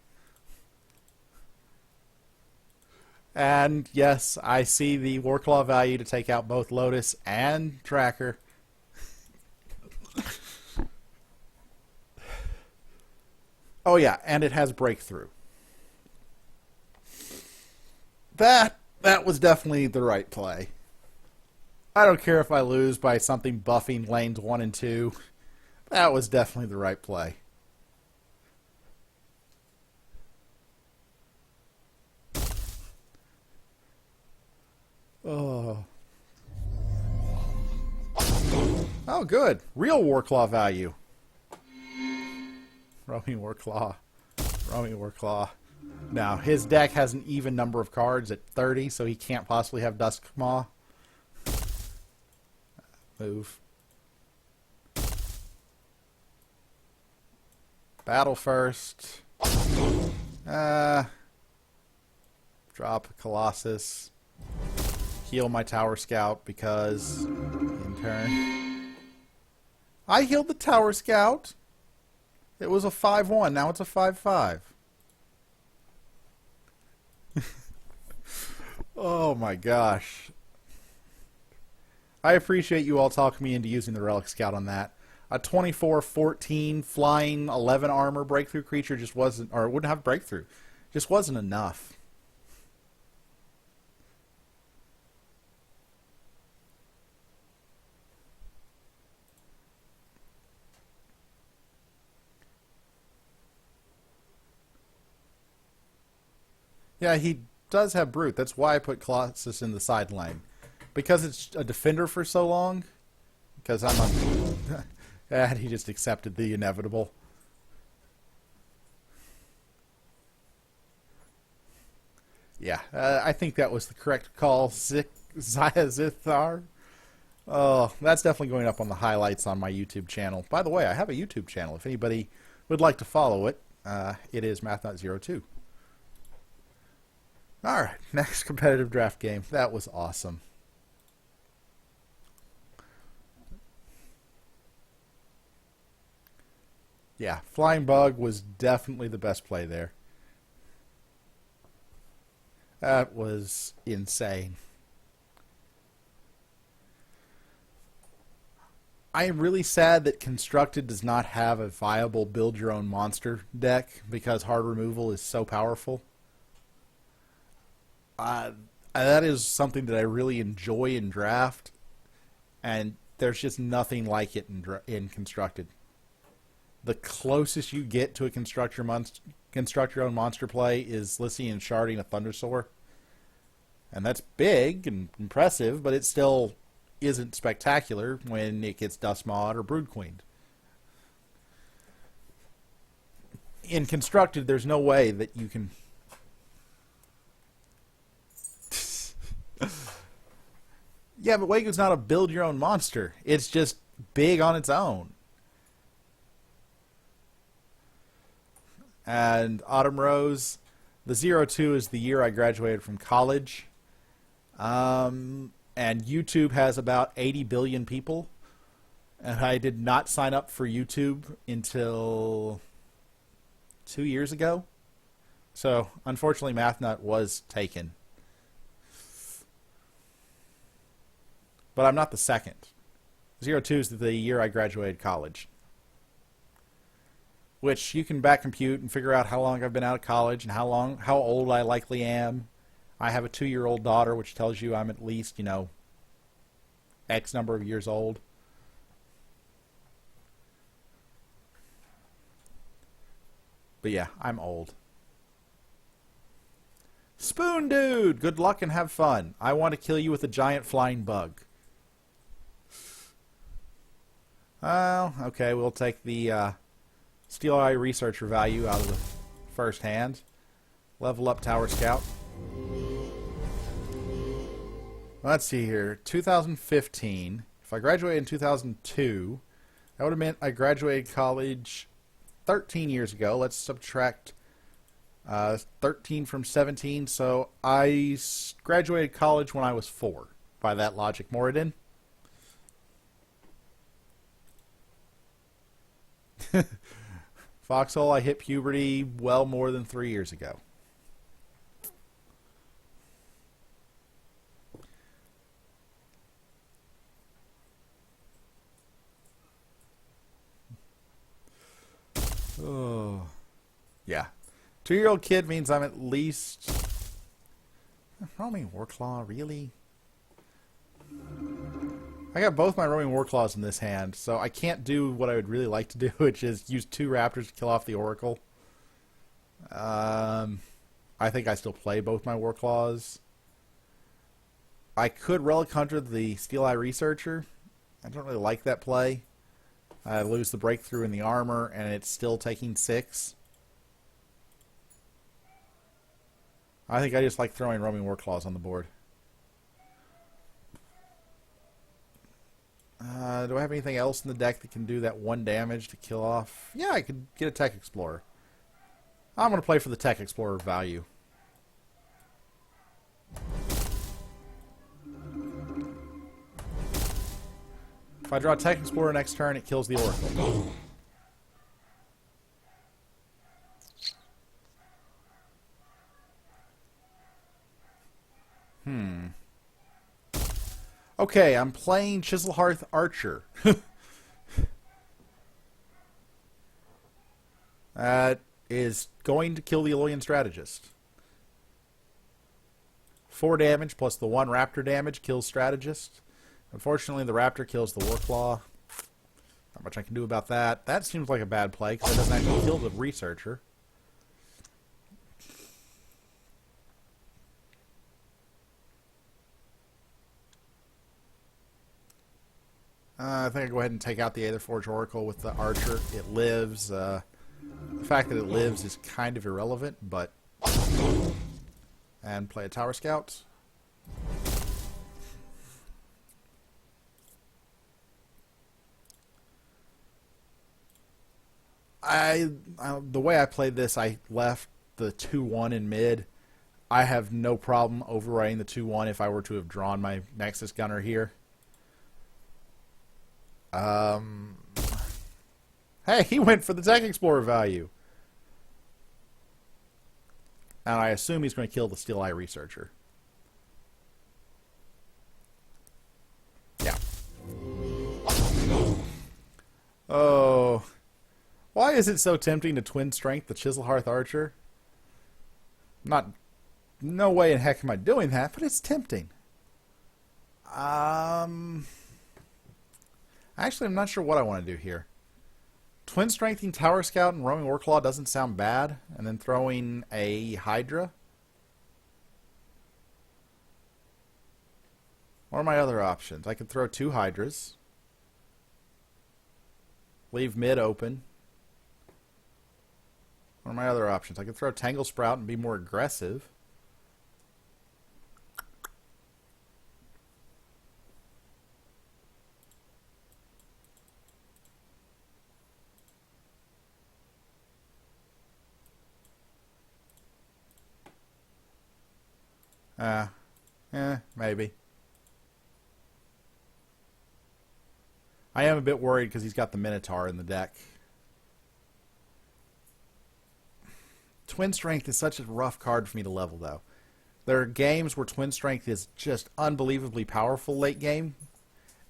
[SPEAKER 1] And yes, I see the Warclaw value to take out both Lotus and Tracker. Oh yeah, and it has breakthrough. That was definitely the right play. I don't care if I lose by something buffing lanes 1 and 2. That was definitely the right play. Oh. Oh, good. Real Warclaw value. Roaming Warclaw. Roaming Warclaw. Now, his deck has an even number of cards at 30, so he can't possibly have Duskmaw. Move. Battle first. Drop a Colossus. Heal my Tower Scout because in turn. I healed the Tower Scout. It was a 5-1. Now it's a 5-5. Oh my gosh. I appreciate you all talking me into using the Relic Scout on that. A 24-14 flying 11 armor breakthrough creature just wasn't, or it wouldn't have breakthrough. Just wasn't enough. Yeah, he does have Brute. That's why I put Colossus in the side lane. Because it's a defender for so long. Because I'm on... And he just accepted the inevitable. Yeah, I think that was the correct call. Zithar. Oh, that's definitely going up on the highlights on my YouTube channel. By the way, I have a YouTube channel. If anybody would like to follow it, it is MathNut02. Alright, next competitive draft game. That was awesome. Yeah, Flying Bug was definitely the best play there. That was insane. I am really sad that Constructed does not have a viable build your own monster deck because hard removal is so powerful. That is something that I really enjoy in draft, and there's just nothing like it in Constructed. the closest you get to a construct your own monster play is Lissy and sharding a Thundersaur. And that's big and impressive, but it still isn't spectacular when it gets Dustmawed or Brood Queened. In Constructed, there's no way that you can... Yeah, but Wago's not a build-your-own monster. It's just big on its own. And Autumn Rose, the 02 is the year I graduated from college. And YouTube has about 80 billion people. And I did not sign up for YouTube until 2 years ago. So, unfortunately, MathNut was taken. But I'm not the second. 02 is the year I graduated college. Which you can back compute and figure out how long I've been out of college and how old I likely am. I have a 2-year-old daughter, which tells you I'm at least, X number of years old. But yeah, I'm old. Spoon Dude! Good luck and have fun. I want to kill you with a giant flying bug. Oh, okay, we'll take the Steel Eye Researcher value out of the first hand. Level up Tower Scout. Let's see here. 2015. If I graduated in 2002, that would have meant I graduated college 13 years ago. Let's subtract 13 from 17. So I graduated college when I was 4. By that logic, Moradin. Foxhole, I hit puberty well more than 3 years ago. Oh. Yeah. 2-year-old kid means I'm at least... Roaming Warclaw, really? I got both my Roaming Warclaws in this hand, so I can't do what I would really like to do, which is use 2 Raptors to kill off the Oracle. I think I still play both my Warclaws. I could Relic Hunter the Steel Eye Researcher. I don't really like that play. I lose the breakthrough in the armor, and it's still taking 6. I think I just like throwing Roaming Warclaws on the board. Do I have anything else in the deck that can do that 1 damage to kill off? Yeah, I could get a Tech Explorer. I'm going to play for the Tech Explorer value. If I draw Tech Explorer next turn, it kills the Oracle. Okay, I'm playing Chiselhearth Archer. That is going to kill the Illusion Strategist. 4 damage plus the 1 Raptor damage kills Strategist. Unfortunately, the Raptor kills the Warclaw. Not much I can do about that. That seems like a bad play because it doesn't actually kill the Researcher. I think I'll go ahead and take out the Aetherforge Oracle with the Archer. It lives. The fact that it lives is kind of irrelevant, but... And play a Tower Scout. The way I played this, I left the 2-1 in mid. I have no problem overriding the 2-1 if I were to have drawn my Nexus Gunner here. Hey, he went for the Tech Explorer value. And I assume he's going to kill the Steel Eye Researcher. Yeah. Oh. Why is it so tempting to twin strength the Chiselhearth Archer? No way in heck am I doing that, but it's tempting. Actually, I'm not sure what I want to do here. Twin Strengthening Tower Scout and Roaming Warclaw doesn't sound bad. And then throwing a Hydra. What are my other options? I could throw 2 Hydras. Leave mid open. What are my other options? I could throw Tangle Sprout and be more aggressive. Maybe. I am a bit worried because he's got the Minotaur in the deck. Twin Strength is such a rough card for me to level, though. There are games where Twin Strength is just unbelievably powerful late game,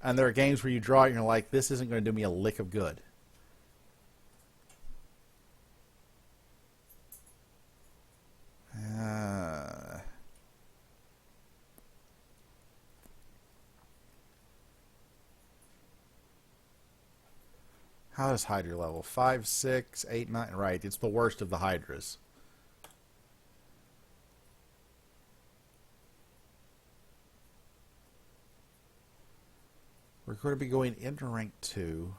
[SPEAKER 1] and there are games where you draw it and you're like, this isn't going to do me a lick of good. How does Hydra level? 5, 6, 8, 9. Right, it's the worst of the Hydras. We're going to be going into rank 2.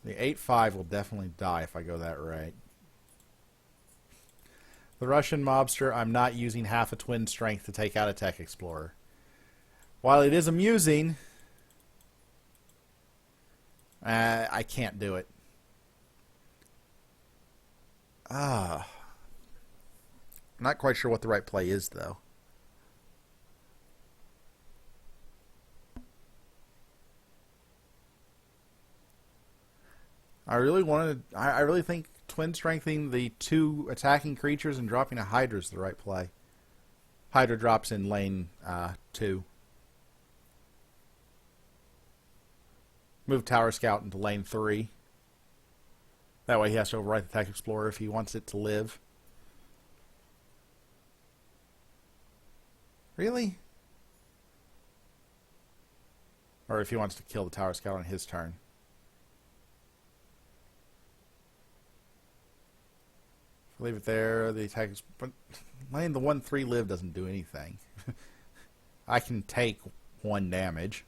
[SPEAKER 1] The 8-5 will definitely die if I go that right. The Russian mobster, I'm not using half a Twin Strength to take out a Tech Explorer. While it is amusing, I can't do it. I'm not quite sure what the right play is, though. I really think Twin Strengthening the 2 attacking creatures and dropping a Hydra is the right play. Hydra drops in lane 2. Move Tower Scout into lane 3. That way he has to overwrite the Tech Explorer if he wants it to live. Really? Or if he wants to kill the Tower Scout on his turn. Leave it there. The attack is, but letting the 1/3 live doesn't do anything. I can take 1 damage.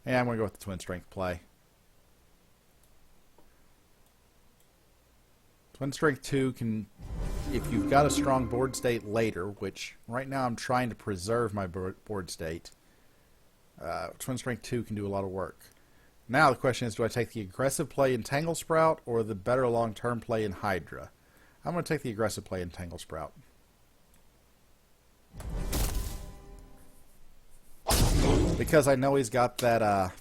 [SPEAKER 1] Yeah, I'm going to go with the Twin Strength play. Twin Strength 2 can, if you've got a strong board state later, which right now I'm trying to preserve my board state, Twin Strength 2 can do a lot of work. Now the question is, do I take the aggressive play in Tangle Sprout or the better long-term play in Hydra? I'm going to take the aggressive play in Tangle Sprout. Because I know he's got that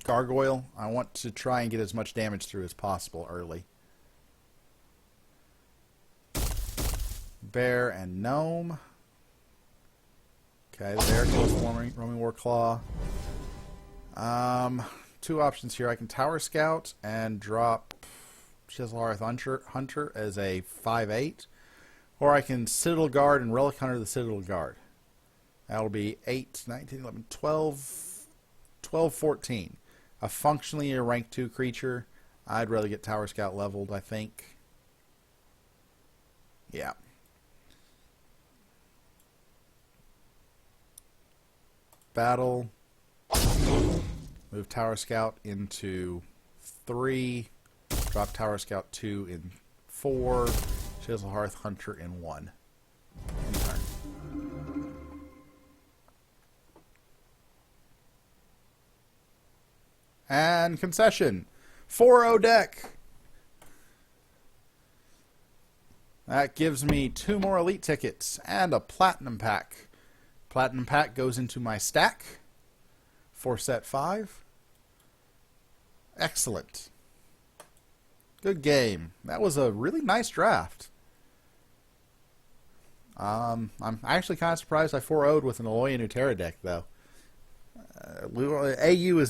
[SPEAKER 1] Gargoyle, I want to try and get as much damage through as possible early. Bear and Gnome. Okay, the Bear kills Roaming Warclaw. 2 options here. I can Tower Scout and drop Chiselhearth Hunter as a 5/8, or I can Citadel Guard and Relic Hunter the Citadel Guard. That'll be 8, 19, 11, 12, 14. A functionally a rank 2 creature. I'd rather get Tower Scout leveled, I think. Yeah. Battle. Move Tower Scout into 3. Drop Tower Scout 2 in 4. Chiselhearth Hunter in 1. In turn. And concession. 4-0 deck. That gives me 2 more elite tickets and a platinum pack. Platinum pack goes into my stack for set 5. Excellent. Good game. That was a really nice draft. I'm actually kind of surprised I 4-0'd with an Aloy and Utera deck, though. AU is not